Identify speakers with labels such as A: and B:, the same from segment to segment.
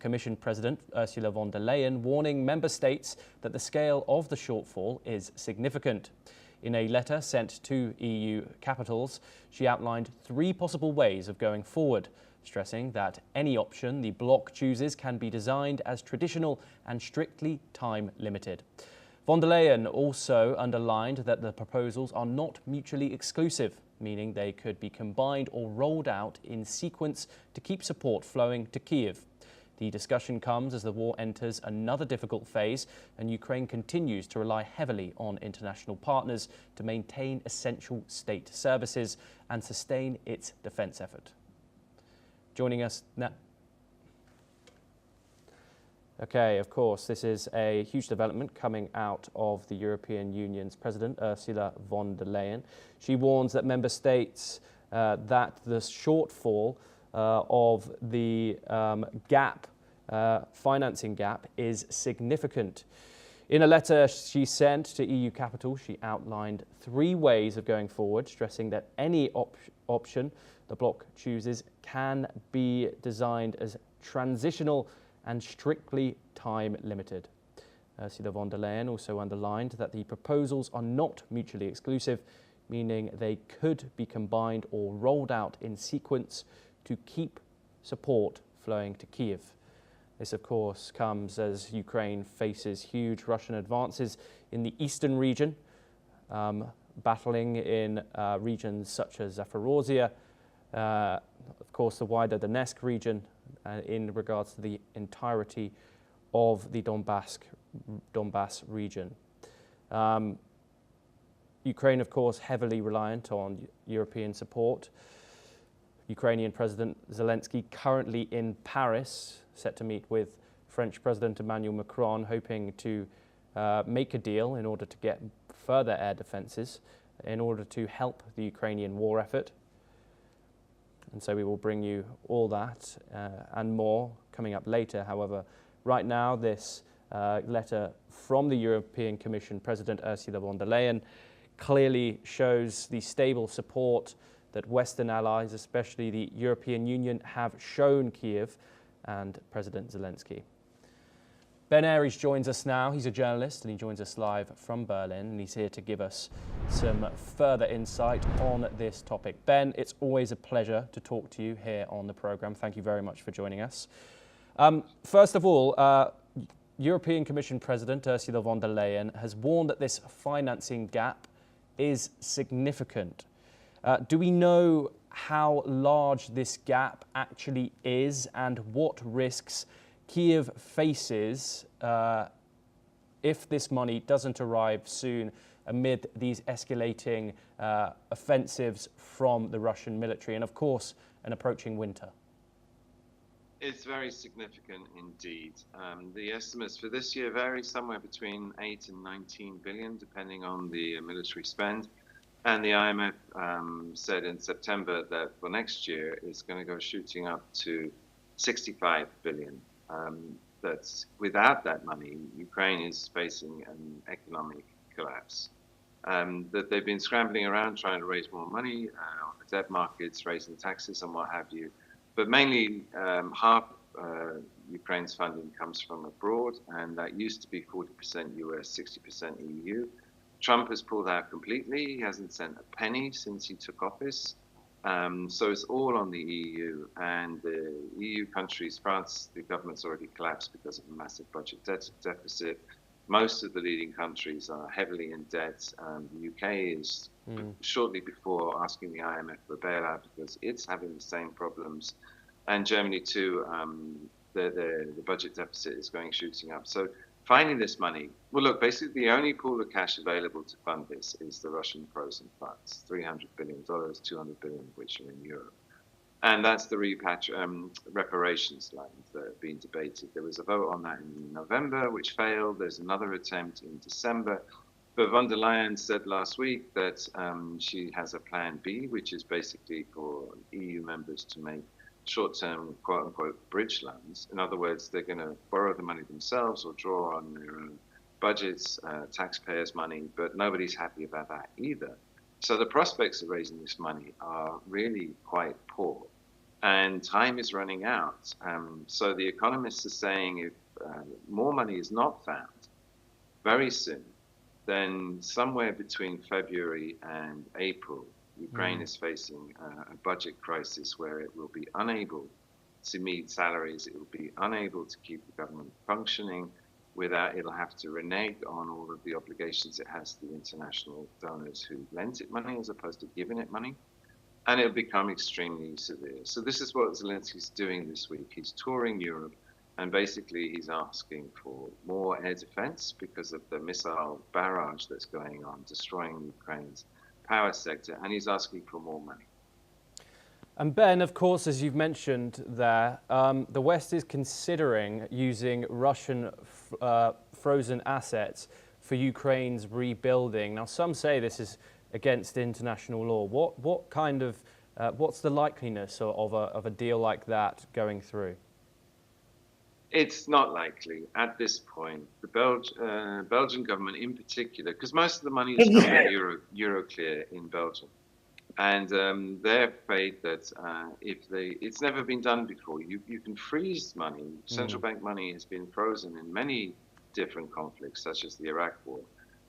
A: Commission President Ursula von der Leyen warning member states that the scale of the shortfall is significant. In a letter sent to EU capitals, she outlined 3 possible ways of going forward, stressing that any option the bloc chooses can be designed as traditional and strictly time-limited. Von der Leyen also underlined that the proposals are not mutually exclusive, meaning they could be combined or rolled out in sequence to keep support flowing to Kyiv. The discussion comes as the war enters another difficult phase and Ukraine continues to rely heavily on international partners to maintain essential state services and sustain its defence effort. Joining us now. Okay, of course, this is a huge development coming out of the European Union's President, Ursula von der Leyen. She warns that member states that the shortfall of the financing gap is significant. In a letter she sent to EU capitals, she outlined 3 ways of going forward, stressing that any option the bloc chooses can be designed as transitional and strictly time-limited. Ursula von der Leyen also underlined that the proposals are not mutually exclusive, meaning they could be combined or rolled out in sequence to keep support flowing to Kyiv. This, of course, comes as Ukraine faces huge Russian advances in the eastern region, battling in regions such as Zaporozhye, of course the wider Donetsk region, in regards to the entirety of the Donbass region. Ukraine, of course, heavily reliant on European support. Ukrainian President Zelensky currently in Paris, set to meet with French President Emmanuel Macron, hoping to make a deal in order to get further air defences in order to help the Ukrainian war effort. And so we will bring you all that and more coming up later. However, right now, this letter from the European Commission President Ursula von der Leyen clearly shows the stable support that Western allies, especially the European Union, have shown Kyiv and President Zelensky. Ben Aries joins us now. He's a journalist and he joins us live from Berlin, and he's here to give us some further insight on this topic. Ben, it's always a pleasure to talk to you here on the programme. Thank you very much for joining us. First of all, European Commission President Ursula von der Leyen has warned that this financing gap is significant. Do we know how large this gap actually is and what risks Kyiv faces if this money doesn't arrive soon amid these escalating offensives from the Russian military and, of course, an approaching winter?
B: It's very significant indeed. The estimates for this year vary somewhere between 8 and 19 billion, depending on the military spend. And the IMF said in September that for next year it's going to go shooting up to 65 billion. That's without that money, Ukraine is facing an economic collapse. That they've been scrambling around trying to raise more money on the debt markets, raising taxes and what have you. But mainly half Ukraine's funding comes from abroad, and that used to be 40% US, 60% EU. Trump has pulled out completely. He hasn't sent a penny since he took office. So it's all on the EU, and the EU countries, France, the government's already collapsed because of a massive budget deficit. Most of the leading countries are heavily in debt. The UK is shortly before asking the IMF for a bailout because it's having the same problems. And Germany too, the budget deficit is going shooting up. So finding this money, well, look, basically the only pool of cash available to fund this is the Russian frozen funds, $300 billion, $200 billion of which are in Europe. And that's the reparations lines that have been debated. There was a vote on that in November, which failed. There's another attempt in December. But von der Leyen said last week that she has a plan B, which is basically for EU members to make short-term, quote-unquote, bridge loans. In other words, they're going to borrow the money themselves or draw on their own budgets, taxpayers' money, but nobody's happy about that either. So the prospects of raising this money are really quite poor. and time is running out. So the economists are saying if more money is not found very soon, then somewhere between February and April, Ukraine is facing a budget crisis where it will be unable to meet salaries, it will be unable to keep the government functioning without, it'll have to renege on all of the obligations it has to the international donors who lent it money as opposed to giving it money. And it'll become extremely severe. So this is what Zelensky's doing this week. He's touring Europe, and basically he's asking for more air defense because of the missile barrage that's going on, destroying Ukraine's power sector, and he's asking for more money.
A: And Ben, of course, as you've mentioned there, the West is considering using Russian frozen assets for Ukraine's rebuilding. Now, some say this is against international law. What kind of what's the likeliness of a deal like that going through?
B: It's not likely at this point. The Belgian government, in particular, because most of the money is coming Euroclear in Belgium, and they're afraid that it's never been done before. You can freeze money. Central bank money has been frozen in many different conflicts, such as the Iraq War.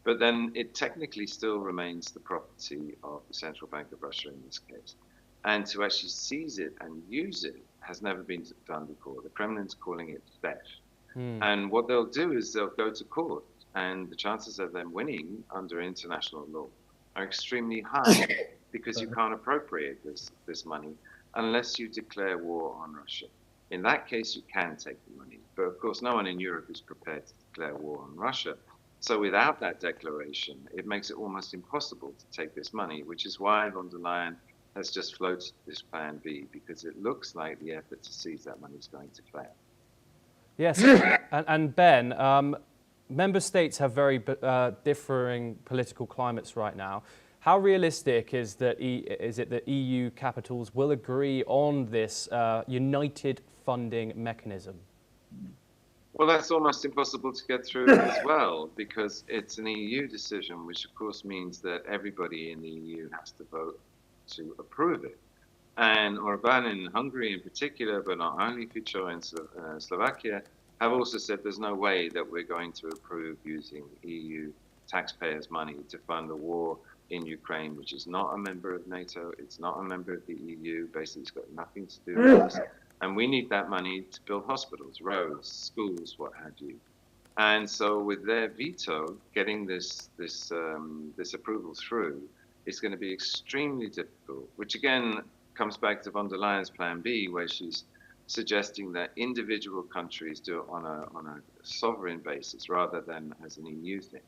B: But then it technically still remains the property of the Central Bank of Russia in this case. And to actually seize it and use it has never been done before. The Kremlin's calling it theft. And what they'll do is they'll go to court, and the chances of them winning under international law are extremely high because you can't appropriate this money unless you declare war on Russia. In that case, you can take the money. But of course, no one in Europe is prepared to declare war on Russia. So without that declaration, it makes it almost impossible to take this money, which is why von der Leyen has just floated this plan B, because it looks like the effort to seize that money is going to fail.
A: Yes, and Ben, member states have very differing political climates right now. How realistic is it that EU capitals will agree on this united funding mechanism?
B: Well, that's almost impossible to get through as well, because it's an EU decision, which of course means that everybody in the EU has to vote to approve it. And Orban in Hungary in particular, but not only Fico in Slovakia, have also said there's no way that we're going to approve using EU taxpayers' money to fund a war in Ukraine, which is not a member of NATO, it's not a member of the EU, basically it's got nothing to do with us. And we need that money to build hospitals, roads, schools, what have you. And so with their veto, getting this approval through is going to be extremely difficult, which again comes back to von der Leyen's plan B, where she's suggesting that individual countries do it on a sovereign basis rather than as an EU thing.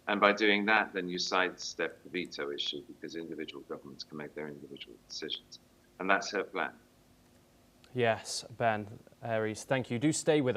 B: And by doing that, then you sidestep the veto issue because individual governments can make their individual decisions. And that's her plan.
A: Yes, Ben, Aries, thank you. Do stay with us.